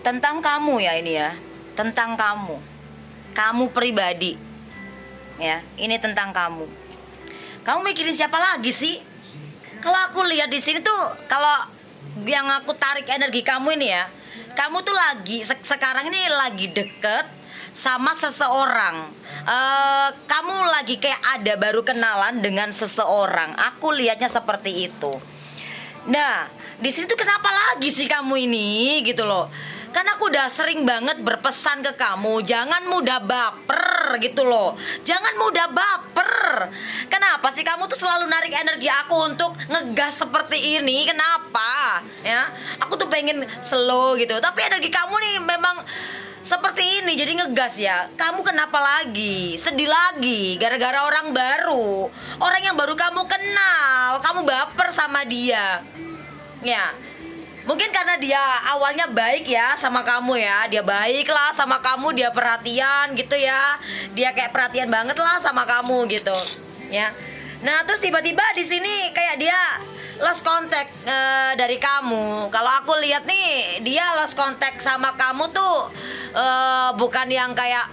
Tentang kamu ya ini ya. Tentang kamu. Kamu pribadi. Ya, ini tentang kamu. Kamu mikirin siapa lagi sih? Kalau aku lihat di sini tuh, kalau yang aku tarik energi kamu ini ya, kamu tuh lagi sekarang ini lagi deket sama seseorang. Kamu lagi kayak ada baru kenalan dengan seseorang. Aku lihatnya seperti itu. Nah, di sini tuh kenapa lagi sih kamu ini gitu loh? Kan aku udah sering banget berpesan ke kamu, jangan mudah baper gitu loh. Jangan mudah baper. Kenapa sih kamu tuh selalu narik energi aku untuk ngegas seperti ini? Kenapa? Ya, aku tuh pengen slow gitu. Tapi energi kamu nih memang seperti ini, jadi ngegas ya. Kamu kenapa lagi? Sedih lagi gara-gara orang baru. Orang yang baru kamu kenal, kamu baper sama dia. Ya, mungkin karena dia awalnya baik ya sama kamu ya. Dia baik lah sama kamu, dia perhatian gitu ya. Dia kayak perhatian banget lah sama kamu gitu. Ya. Nah, terus tiba-tiba di sini kayak dia lost contact dari kamu. Kalau aku lihat nih, dia lost contact sama kamu tuh bukan yang kayak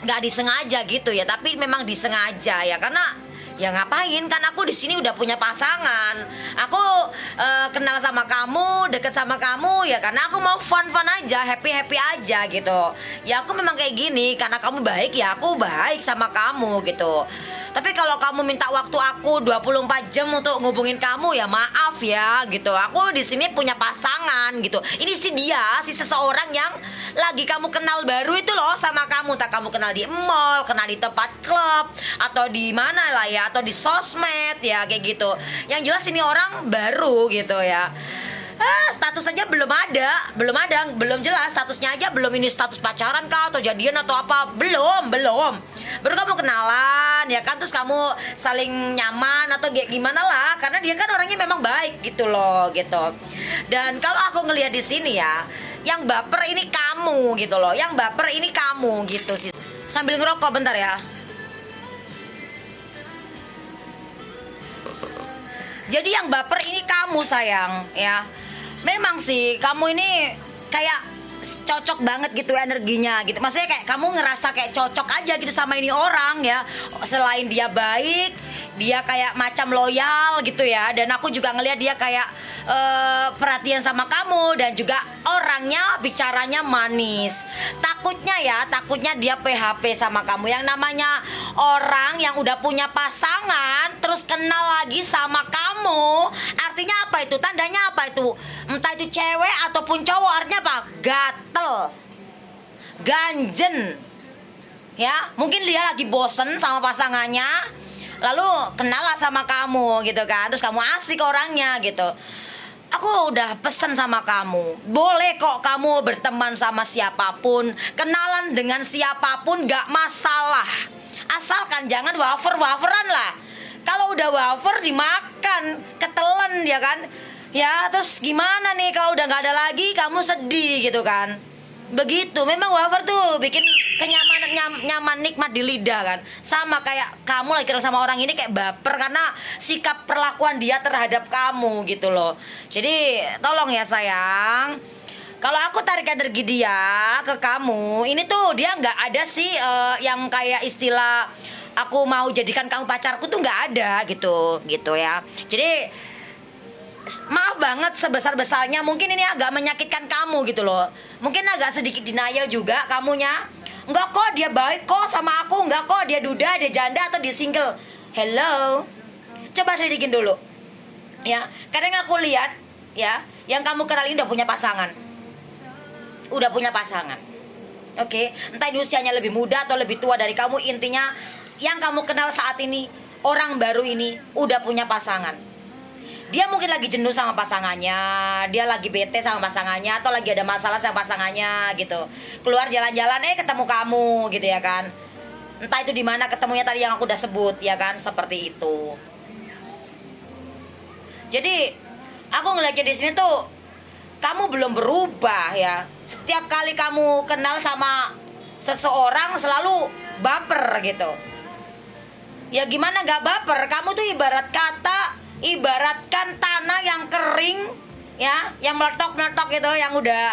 nggak disengaja gitu ya, tapi memang disengaja ya. Karena ya ngapain, kan aku di sini udah punya pasangan. Aku kenal sama kamu, deket sama kamu ya karena aku mau fun aja, happy aja gitu. Ya aku memang kayak gini karena kamu baik, ya aku baik sama kamu gitu. Tapi kalau kamu minta waktu aku 24 jam untuk ngubungin kamu, ya maaf ya gitu. Aku di sini punya pasangan gitu. Ini si dia, si seseorang yang lagi kamu kenal baru itu loh sama kamu. Tak kamu kenal di mall, kenal di tempat klub, atau di mana lah ya, atau di sosmed ya kayak gitu. Yang jelas ini orang baru gitu ya. Status aja belum ada, belum jelas statusnya aja, belum ini status pacaran kah atau jadian atau apa, belum. Baru kamu kenalan ya kan, terus kamu saling nyaman atau kayak gimana lah, karena dia kan orangnya memang baik gitu loh gitu. Dan kalau aku ngelihat di sini ya, yang baper ini kamu gitu loh, yang baper ini kamu gitu sih. Sambil ngerokok bentar ya. Jadi yang baper ini kamu sayang ya. Memang sih kamu ini kayak cocok banget gitu energinya gitu. Maksudnya kayak kamu ngerasa kayak cocok aja gitu sama ini orang ya. Selain dia baik, dia kayak macam loyal gitu ya. Dan aku juga ngelihat dia kayak perhatian sama kamu. Dan juga orangnya bicaranya manis. Takutnya dia PHP sama kamu. Yang namanya orang yang udah punya pasangan terus kenal lagi sama kamu, artinya apa itu? Tandanya apa itu? Entah itu cewek ataupun cowok, artinya apa? Gatel, ganjen ya. Mungkin dia lagi bosen sama pasangannya, lalu kenal lah sama kamu gitu kan. Terus kamu asik orangnya gitu. Aku udah pesen sama kamu, boleh kok kamu berteman sama siapapun, kenalan dengan siapapun, gak masalah. Asalkan jangan wafer-waferan lah. Kalau udah wafer dimakan, ketelen ya kan. Ya terus gimana nih kalau udah gak ada lagi, kamu sedih gitu kan. Begitu, memang wafer tuh bikin kenyamanan, nyaman, nikmat di lidah kan. Sama kayak kamu lagi kenal sama orang ini kayak baper karena sikap perlakuan dia terhadap kamu gitu loh. Jadi tolong ya sayang, kalau aku tarik energi dia ke kamu, ini tuh dia nggak ada sih yang kayak istilah aku mau jadikan kamu pacarku tuh nggak ada gitu ya. Jadi maaf banget sebesar-besarnya, mungkin ini agak menyakitkan kamu gitu loh. Mungkin agak sedikit denial juga kamunya. Enggak kok, dia baik kok sama aku. Enggak kok, dia duda, dia janda, atau dia single. Hello, coba selidikin dulu ya. Karena yang aku lihat ya, yang kamu kenal ini udah punya pasangan. Oke, entah ini usianya lebih muda atau lebih tua dari kamu. Intinya yang kamu kenal saat ini, orang baru ini udah punya pasangan. Dia mungkin lagi jenuh sama pasangannya, dia lagi bete sama pasangannya, atau lagi ada masalah sama pasangannya gitu. Keluar jalan-jalan, ketemu kamu gitu ya kan. Entah itu di mana ketemunya tadi yang aku udah sebut ya kan, seperti itu. Jadi aku ngeliatnya di sini tuh kamu belum berubah ya. Setiap kali kamu kenal sama seseorang selalu baper gitu. Ya gimana gak baper? Kamu tuh ibaratkan tanah yang kering ya, yang meletok-meletok gitu, yang udah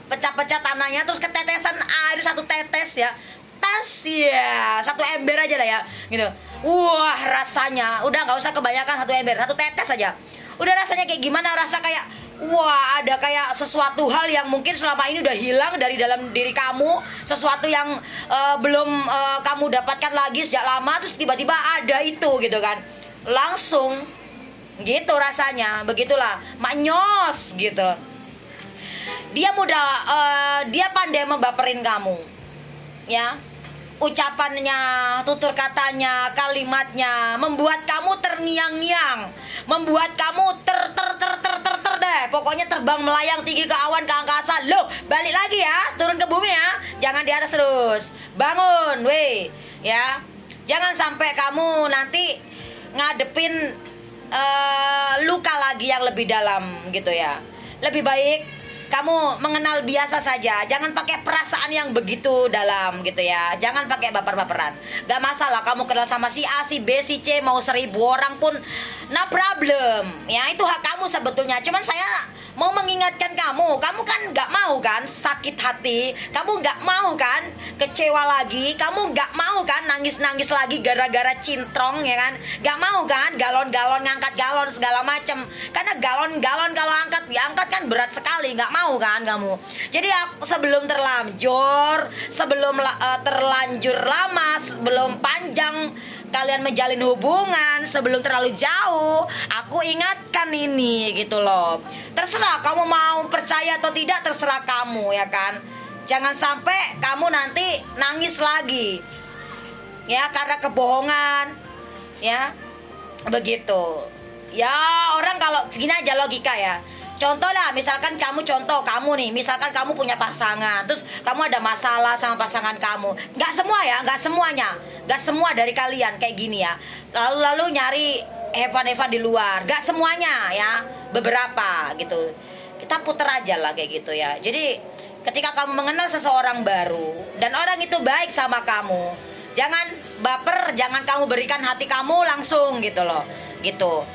pecah-pecah tanahnya, terus ketetesan air 1 tetes ya, tas ya, 1 ember aja lah ya, gitu. Wah rasanya, udah nggak usah kebanyakan 1 ember, 1 tetes aja. Udah rasanya kayak gimana? Rasa kayak, wah ada kayak sesuatu hal yang mungkin selama ini udah hilang dari dalam diri kamu, sesuatu yang belum kamu dapatkan lagi sejak lama, terus tiba-tiba ada itu gitu kan, langsung gitu rasanya. Begitulah maknyos gitu. Dia dia pandai membaperin kamu ya, ucapannya, tutur katanya, kalimatnya membuat kamu terngiang-ngiang, membuat kamu ter deh, pokoknya terbang melayang tinggi ke awan, ke angkasa. Loh, balik lagi ya, turun ke bumi ya, jangan di atas terus, bangun weh ya. Jangan sampai kamu nanti ngadepin luka lagi yang lebih dalam gitu ya. Lebih baik kamu mengenal biasa saja, jangan pakai perasaan yang begitu dalam gitu ya. Jangan pakai baper-baperan. Gak masalah kamu kenal sama si A, si B, si C, mau 1000 orang pun no problem ya, itu hak kamu sebetulnya. Cuman saya mau mengingatkan kamu kan gak mau kan sakit hati, kamu gak mau kan kecewa lagi, kamu gak mau kan nangis-nangis lagi gara-gara cintrong ya kan, gak mau kan galon-galon, ngangkat galon segala macem. Karena galon-galon kalau diangkat kan berat sekali, gak mau kan kamu. Jadi sebelum terlanjur, sebelum terlanjur lama, sebelum panjang kalian menjalin hubungan, sebelum terlalu jauh, aku ingatkan ini gitu loh. Terserah kamu mau percaya atau tidak, terserah kamu ya kan. Jangan sampai kamu nanti nangis lagi ya karena kebohongan ya, begitu ya. Orang kalau segini aja logika ya. Contoh lah, misalkan kamu nih, misalkan kamu punya pasangan, terus kamu ada masalah sama pasangan kamu. Gak semua ya, gak semuanya, gak semua dari kalian kayak gini ya. Lalu nyari Evan di luar, gak semuanya ya, beberapa gitu. Kita puter aja lah kayak gitu ya. Jadi ketika kamu mengenal seseorang baru dan orang itu baik sama kamu, jangan baper, jangan kamu berikan hati kamu langsung gitu loh, gitu.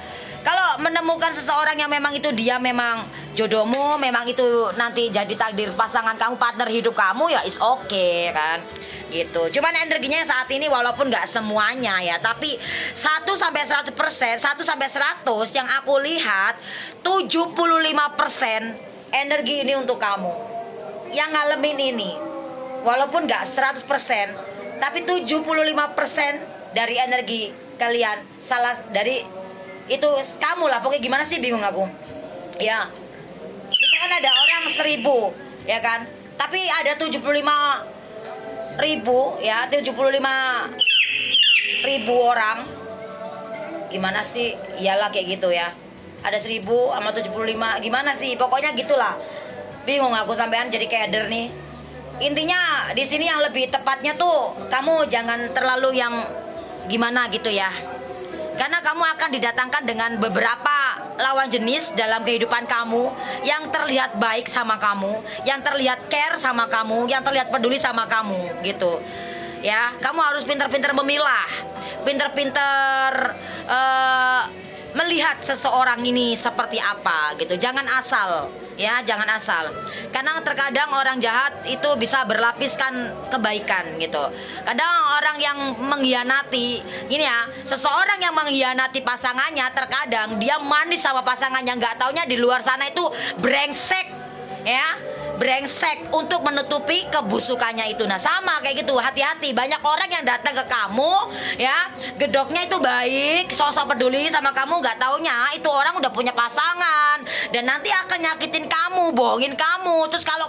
Kalau menemukan seseorang yang memang itu dia memang jodohmu, memang itu nanti jadi takdir pasangan kamu, partner hidup kamu, ya is okay kan gitu. Cuman energinya saat ini walaupun gak semuanya ya, tapi 1-100%, 1-100 yang aku lihat 75% energi ini untuk kamu yang ngalamin ini. Walaupun gak 100%, tapi 75% dari energi kalian, salah dari itu kamu lah, pokoknya gimana sih, bingung aku ya. Misalkan ada orang 1000 ya kan, tapi ada 75.000 ya, 75.000 orang. Gimana sih, iyalah kayak gitu ya. Ada 1000 sama 75, gimana sih, pokoknya gitulah. Bingung aku sampean jadi keder nih. Intinya di sini yang lebih tepatnya tuh, kamu jangan terlalu yang gimana gitu ya. Karena kamu akan didatangkan dengan beberapa lawan jenis dalam kehidupan kamu yang terlihat baik sama kamu, yang terlihat care sama kamu, yang terlihat peduli sama kamu gitu. Ya, kamu harus pintar-pintar memilah, pintar-pintar melihat seseorang ini seperti apa gitu. Jangan asal ya, jangan asal. Karena terkadang orang jahat itu bisa berlapiskan kebaikan gitu. Kadang orang yang mengkhianati, gini ya, seseorang yang mengkhianati pasangannya, terkadang dia manis sama pasangannya, nggak taunya di luar sana itu brengsek ya, brengsek untuk menutupi kebusukannya itu. Nah sama kayak gitu, hati-hati. Banyak orang yang datang ke kamu ya, gedoknya itu baik, sosok peduli sama kamu, nggak taunya itu orang udah punya pasangan dan nanti akan nyakitin kamu, bohongin kamu. Terus kalau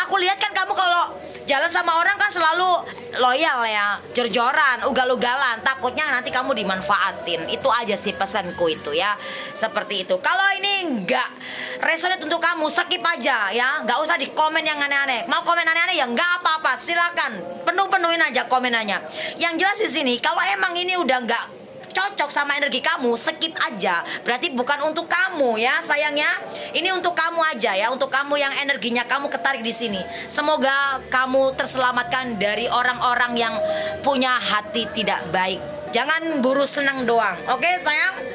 aku lihat kan kamu kalau jalan sama orang kan selalu loyal ya, jor-joran, ugal-ugalan, takutnya nanti kamu dimanfaatin. Itu aja sih pesanku itu ya, seperti itu. Kalau ini nggak resonate untuk kamu, skip aja ya, nggak usah di komen yang aneh-aneh. Mau komen aneh-aneh ya nggak apa-apa, silakan penuhin aja komenannya. Yang jelas di sini, kalau emang ini udah nggak cocok sama energi kamu, skip aja. Berarti bukan untuk kamu ya, sayangnya. Ini untuk kamu aja ya, untuk kamu yang energinya kamu ketarik di sini. Semoga kamu terselamatkan dari orang-orang yang punya hati tidak baik. Jangan buru senang doang. Oke, sayang?